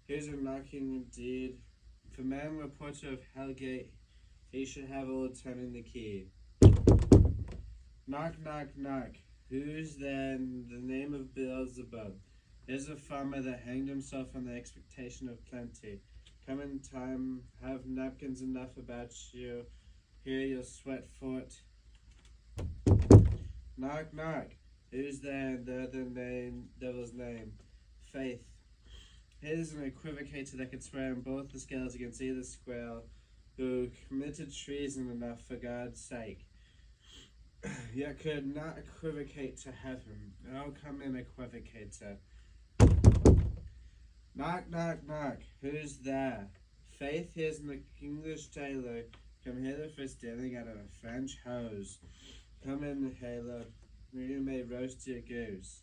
Here's a knocking indeed. If a man were porter of Hellgate, he should have old turning the key. Knock, knock, knock. Who's there in the name of Beelzebub? Here's a farmer that hanged himself on the expectation of plenty. Come in time, have napkins enough about you. Here you'll sweat for it. Knock, knock. Who's there in the other devil's name? Faith. Here's an equivocator that could swear in both the scales against either square, who committed treason enough for God's sake. Yet could not equivocate to heaven. Oh, come in, equivocator. Knock, knock, knock. Who's there? Faith, here's an English tailor, come hither for stealing out of a French hose. Come in, Halo, you may roast your goose.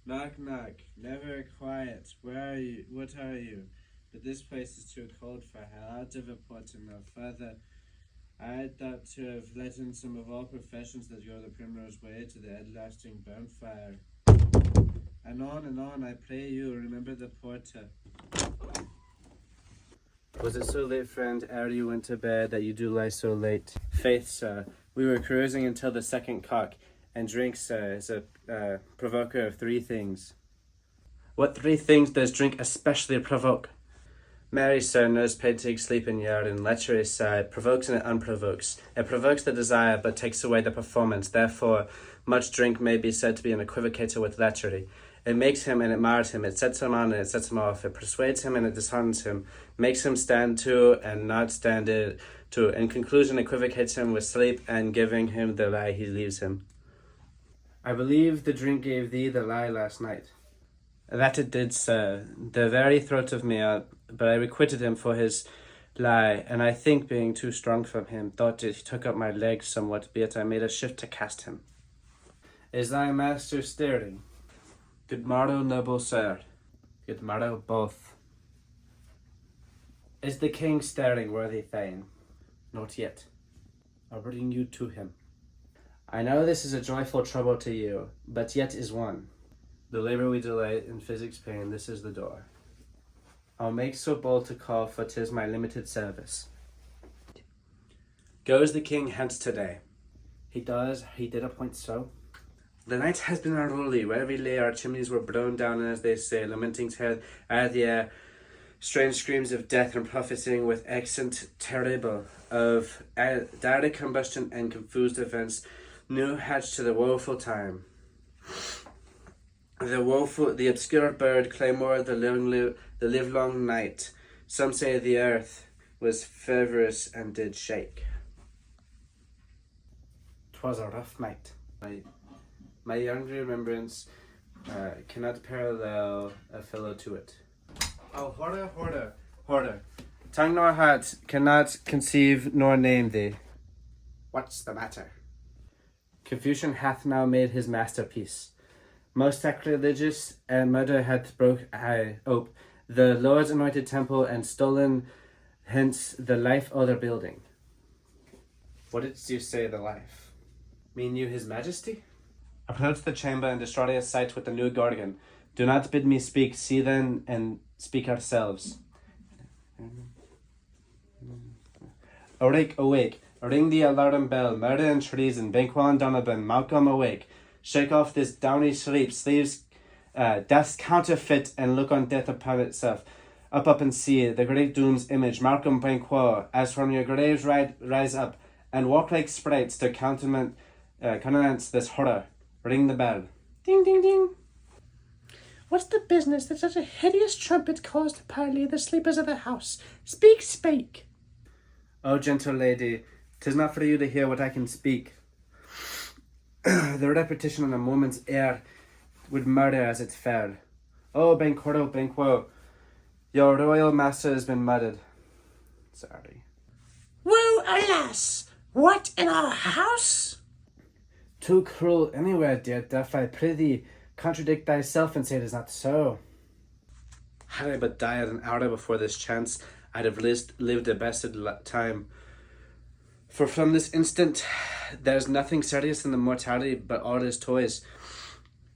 Knock, knock. Never quiet. Where are you? What are you? But this place is too cold for hell. Out of a port and no further. I thought to have let in some of all professions that go the primrose way to the everlasting bonfire. And on, I pray you, remember the porter. Was it so late, friend, ere you went to bed, that you do lie so late? Faith, sir, we were cruising until the second cock, and drink, sir, is a provoker of three things. What three things does drink especially provoke? Mary, sir, knows paid sleep in yard, and lechery, sir, it provokes and it unprovokes. It provokes the desire, but takes away the performance. Therefore, much drink may be said to be an equivocator with lechery. It makes him and it mars him, it sets him on and it sets him off, it persuades him and it disheartens him, makes him stand to and not stand it to. In conclusion, equivocates him with sleep, and giving him the lie, he leaves him. I believe the drink gave thee the lie last night. That it did, sir, the very throat of me out, but I requited him for his lie, and I think, being too strong from him, thought it took up my legs somewhat, be it I made a shift to cast him. Is thy master stirring? Good morrow, noble sir. Good morrow, both. Is the king stirring, worthy Thane? Not yet. I'll bring you to him. I know this is a joyful trouble to you, but yet is one. The labour we delight in physics pain, this is the door. I'll make so bold to call, for 'tis my limited service. Goes the king hence today? He did appoint so. The night has been unruly. Where we lay, our chimneys were blown down, and as they say, lamenting to the air, strange screams of death, and prophesying with accent terrible of direct combustion and confused events, new hatched to the woeful time. The obscure bird, claymore, the livelong night. Some say the earth was fervorous and did shake. 'Twas a rough night. My young remembrance cannot parallel a fellow to it. Oh, horror. Tongue nor heart cannot conceive nor name thee. What's the matter? Confucian hath now made his masterpiece. Most sacrilegious and murder hath broke ope the Lord's anointed temple, and stolen hence the life o' their building. What didst you say, the life? Mean you his majesty? Approach the chamber and destroy his sight with the new Gorgon. Do not bid me speak, see then and speak ourselves. Awake, awake, ring the alarm bell, murder and treason, Banquo and Donovan, Malcolm awake. Shake off this downy sleep, sleeves, death's counterfeit, and look on death upon itself. Up and see the great doom's image, Malcolm Banquo, as from your graves rise up, and walk like sprites to countenance this horror. Ring the bell. Ding, ding, ding. What's the business that such a hideous trumpet calls to parley the sleepers of the house? Speak, speak. O gentle lady, 'tis not for you to hear what I can speak. The repetition on a moment's air would murder as it fell. Oh, Banquo, your royal master has been murdered. Sorry. Woe, alas! What, in our house? Too cruel anywhere, dear Duff, I prithee, contradict thyself and say it is not so. Had I but died an hour before this chance, I'd have lived a blessed time. For from this instant, there's nothing serious in the mortality, but all is toys.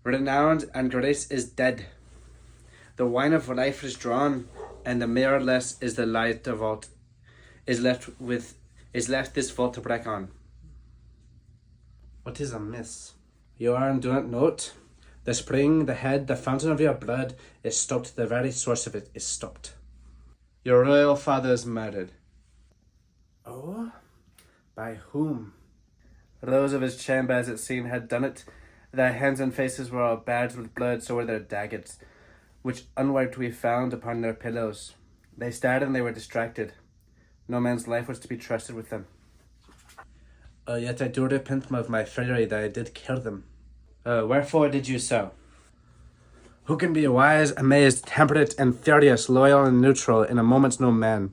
Renown and grace is dead. The wine of life is drawn, and the mirrorless is the light of vault is left this vault to break on. What is amiss? You are and do not note. The spring, the head, the fountain of your blood is stopped. The very source of it is stopped. Your royal father is murdered. Oh? By whom? Those of his chamber, as it seemed, had done it. Their hands and faces were all badged with blood, so were their daggers, which unwiped we found upon their pillows. They stared and they were distracted. No man's life was to be trusted with them. Yet I do repent of my fury that I did kill them. Wherefore did you so? Who can be wise, amazed, temperate, and furious, loyal and neutral in a moment's no man?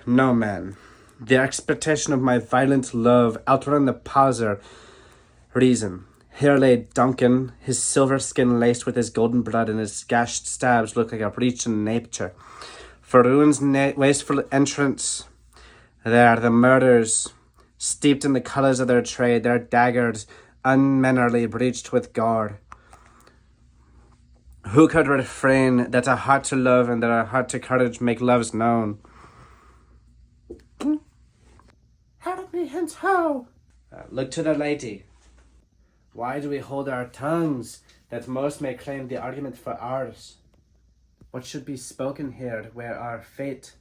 No man. The expectation of my violent love outran the pauser reason. Here lay Duncan, his silver skin laced with his golden blood, and his gashed stabs looked like a breach in nature. For ruin's wasteful entrance, there the murders, steeped in the colours of their trade, their daggers unmannerly breached with gore. Who could refrain that a heart to love and that a heart to courage make loves known? Help me hence how? Look to the lady. Why do we hold our tongues, that most may claim the argument for ours? What should be spoken here, where our fate,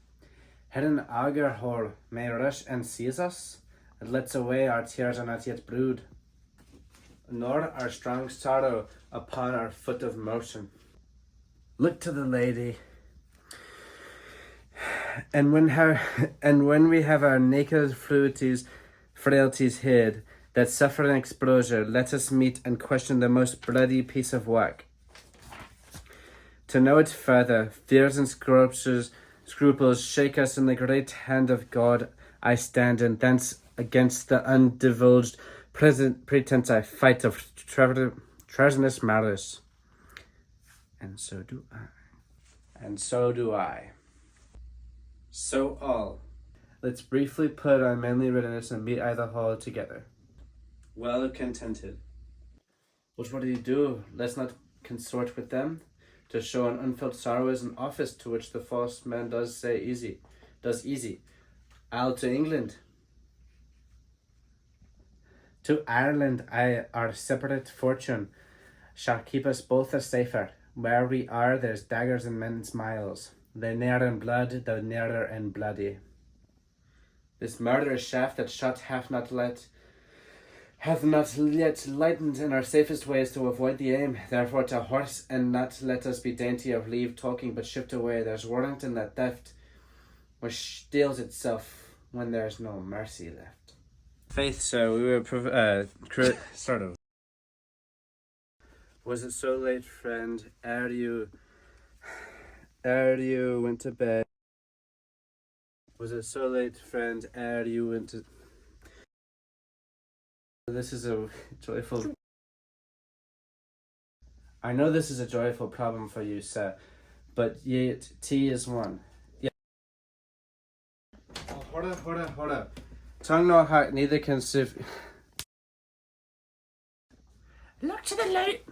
hidden auger hole, may rush and seize us? It lets away our tears are not yet brewed, nor our strong sorrow upon our foot of motion. Look to the lady. And when we have our naked frailties hid, that suffer an exposure, let us meet and question the most bloody piece of work. To know it further, fears and scruples shake us in the great hand of God I stand, and thence against the undivulged pretense I fight of treasonous malice. And so do I. And so do I. So all. Let's briefly put our manly readiness and meet either hall together. Well contented. But what do you do? Let's not consort with them. To show an unfelt sorrow is an office to which the false man does easy. I'll to England. To Ireland, our separate fortune shall keep us both the safer. Where we are, there's daggers in men's miles. The ne'er in blood, the nearer and bloody. This murderous shaft that shot hath not yet lightened in our safest ways to avoid the aim. Therefore to horse, and not let us be dainty of leave talking, but shift away. There's warrant in that theft which steals itself when there's no mercy left. Faith, so we were sort of. Was it so late, friend, ere you went to bed? Was it so late, friend, ere you went to... This is a joyful... I know this is a joyful problem for you, sir, but yet tea is one. Yeah. Oh, hold up. Tongue no heart, neither can sieve... Look to the light.